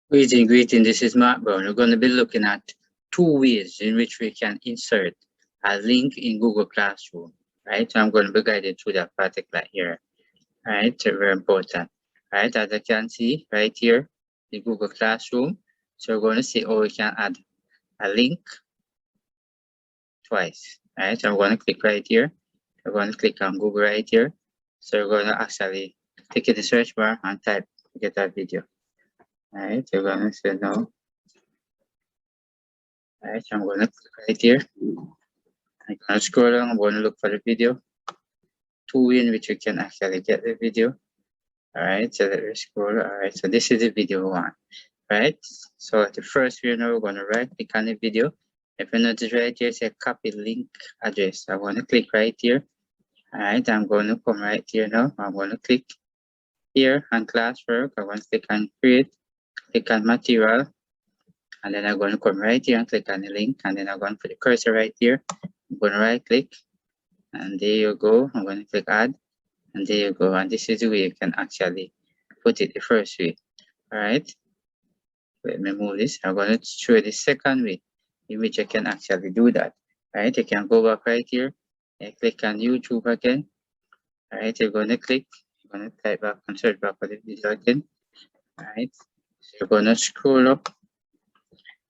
Greeting. This is Mark Brown. We're going to be looking at two ways in which we can insert a link in Google Classroom, right? So I'm going to be guided through that particular here, right? So very important, right? As you can see right here, the Google Classroom. So we're going to see how we can add a link twice, right? So I'm going to click right here. We're going to click on Google right here. So we're going to actually click in the search bar and type to get that video. Alright, you're gonna say no. Alright, so I'm gonna click right here. I'm gonna scroll down, I'm gonna look for the video. Two in which you can actually get the video. Alright, so let me scroll. Alright, so this is the video one. Right, so the first video now we're gonna right click on the video. If you notice right here, say copy link address. I want to click right here. Alright, I'm going to come right here now. I'm going to click here on classwork. I want to click on create, click on material. And then I'm going to come right here and click on the link. And then I'm going to put the cursor right here. I'm going to right click. And there you go. I'm going to click add. And there you go. And this is the way you can actually put it the first way. Alright. Let me move this. I'm going to show you the second way in which you can actually do that. Alright. You can go back right here. And click on YouTube again. Alright. You're going to click. You're going to type back and search back for the video again. Alright. So you're going to scroll up.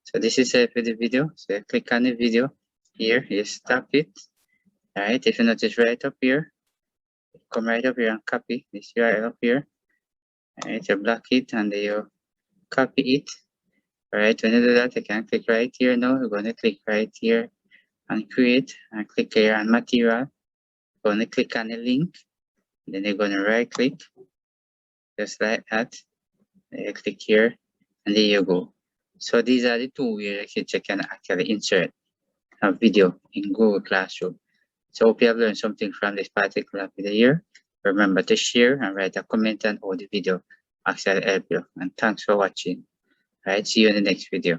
So this is it for the video. So click on the video here, you stop it. Alright, if you notice right up here, come right up here and copy this URL up here. Alright, you block it and then you copy it. Alright, when you do that, you can click right here now. You're going to click right here and create and click here on material. You're going to click on the link. Then you're going to right click just like that. Then you click here and there you go. So these are the two ways you can actually insert a video in Google Classroom. So hope you have learned something from this particular video here. Remember to share and write a comment on how the video actually helped you. And thanks for watching. Alright, see you in the next video.